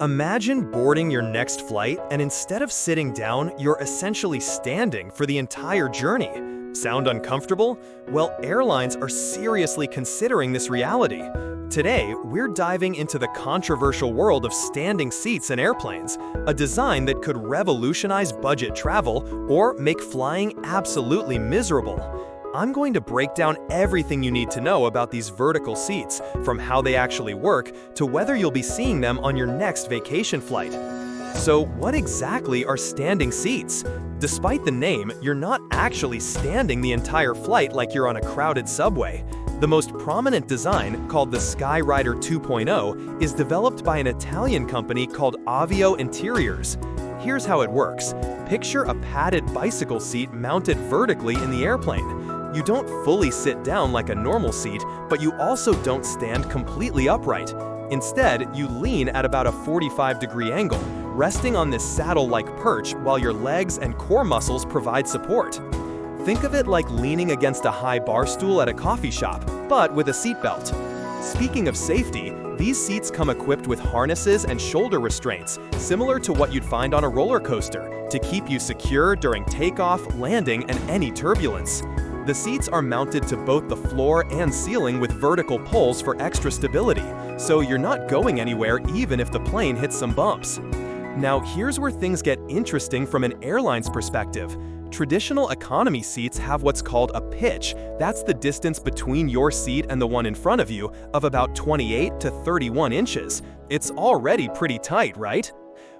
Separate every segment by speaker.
Speaker 1: Imagine boarding your next flight and instead of sitting down, you're essentially standing for the entire journey. Sound uncomfortable? Well, airlines are seriously considering this reality. Today, we're diving into the controversial world of standing seats in airplanes, a design that could revolutionize budget travel or make flying absolutely miserable. I'm going to break down everything you need to know about these vertical seats, from how they actually work to whether you'll be seeing them on your next vacation flight. So, what exactly are standing seats? Despite the name, you're not actually standing the entire flight like you're on a crowded subway. The most prominent design, called the Skyrider 2.0, is developed by an Italian company called Avio Interiors. Here's how it works. Picture a padded bicycle seat mounted vertically in the airplane. You don't fully sit down like a normal seat, but you also don't stand completely upright. Instead, you lean at about a 45-degree angle, resting on this saddle-like perch while your legs and core muscles provide support. Think of it like leaning against a high bar stool at a coffee shop, but with a seatbelt. Speaking of safety, these seats come equipped with harnesses and shoulder restraints, similar to what you'd find on a roller coaster, to keep you secure during takeoff, landing, and any turbulence. The seats are mounted to both the floor and ceiling with vertical poles for extra stability, so you're not going anywhere even if the plane hits some bumps. Now, here's where things get interesting from an airline's perspective. Traditional economy seats have what's called a pitch. That's the distance between your seat and the one in front of you, of about 28 to 31 inches. It's already pretty tight, right?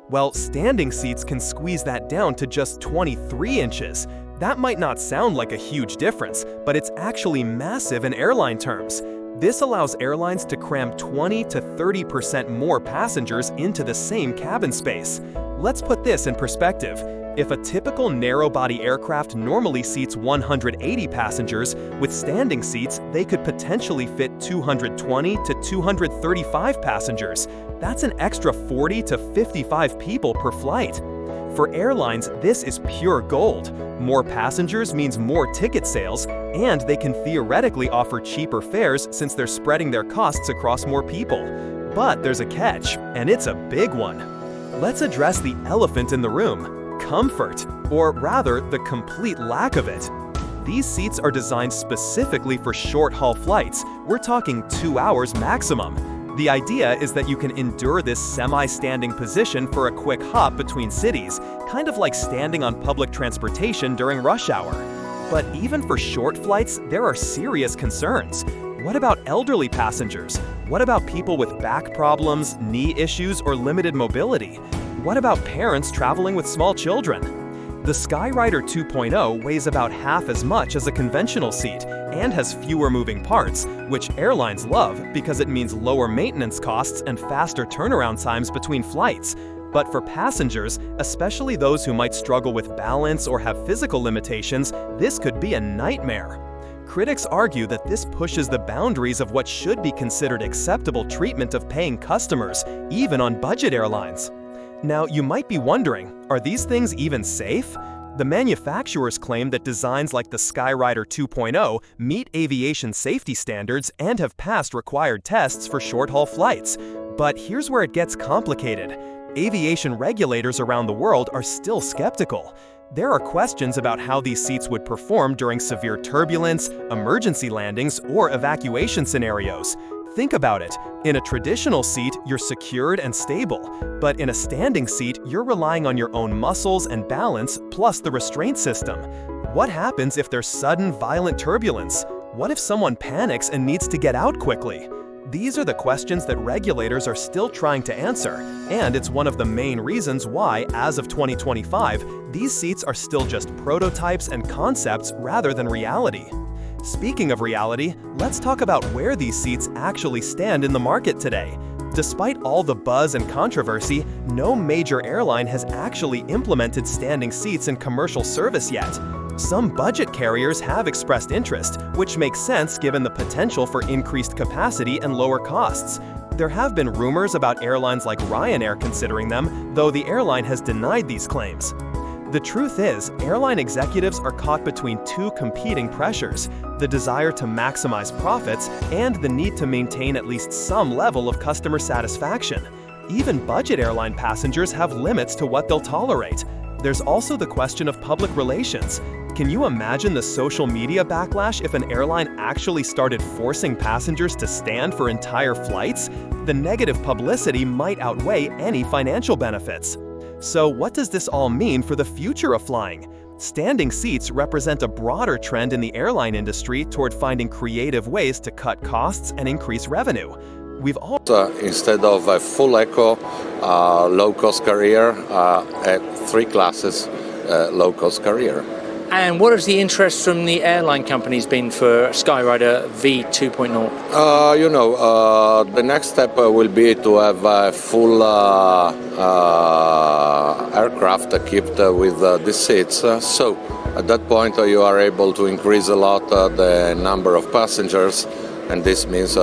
Speaker 1: Well, standing seats can squeeze that down to just 23 inches. That might not sound like a huge difference, but it's actually massive in airline terms. This allows airlines to cram 20 to 30% more passengers into the same cabin space. Let's put this in perspective. If a typical narrow-body aircraft normally seats 180 passengers, with standing seats, they could potentially fit 220 to 235 passengers. That's an extra 40 to 55 people per flight. For airlines, this is pure gold. More passengers means more ticket sales, and they can theoretically offer cheaper fares since they're spreading their costs across more people. But there's a catch, and it's a big one. Let's address the elephant in the room: comfort, or rather, the complete lack of it. These seats are designed specifically for short-haul flights. We're talking 2 hours maximum. The idea is that you can endure this semi-standing position for a quick hop between cities, kind of like standing on public transportation during rush hour. But even for short flights, there are serious concerns. What about elderly passengers? What about people with back problems, knee issues, or limited mobility? What about parents traveling with small children? The Skyrider 2.0 weighs about half as much as a conventional seat and has fewer moving parts, which airlines love because it means lower maintenance costs and faster turnaround times between flights. But for passengers, especially those who might struggle with balance or have physical limitations, this could be a nightmare. Critics argue that this pushes the boundaries of what should be considered acceptable treatment of paying customers, even on budget airlines. Now, you might be wondering, are these things even safe? The manufacturers claim that designs like the Skyrider 2.0 meet aviation safety standards and have passed required tests for short-haul flights. But here's where it gets complicated. Aviation regulators around the world are still skeptical. There are questions about how these seats would perform during severe turbulence, emergency landings, or evacuation scenarios. Think about it. In a traditional seat, you're secured and stable, but in a standing seat, you're relying on your own muscles and balance, plus the restraint system. What happens if there's sudden, violent turbulence? What if someone panics and needs to get out quickly? These are the questions that regulators are still trying to answer, and it's one of the main reasons why, as of 2025, these seats are still just prototypes and concepts rather than reality. Speaking of reality, let's talk about where these seats actually stand in the market today. Despite all the buzz and controversy, no major airline has actually implemented standing seats in commercial service yet. Some budget carriers have expressed interest, which makes sense given the potential for increased capacity and lower costs. There have been rumors about airlines like Ryanair considering them, though the airline has denied these claims. The truth is, airline executives are caught between two competing pressures: the desire to maximize profits and the need to maintain at least some level of customer satisfaction. Even budget airline passengers have limits to what they'll tolerate. There's also the question of public relations. Can you imagine the social media backlash if an airline actually started forcing passengers to stand for entire flights? The negative publicity might outweigh any financial benefits. So what does this all mean for the future of flying? Standing seats represent a broader trend in the airline industry toward finding creative ways to cut costs and increase revenue.
Speaker 2: Instead of a full eco low-cost carrier, a three classes low-cost carrier.
Speaker 3: And what has the interest from the airline companies been for Skyrider V2.0?
Speaker 2: The next step will be to have a full aircraft equipped with these seats. So at that point you are able to increase a lot the number of passengers, and this means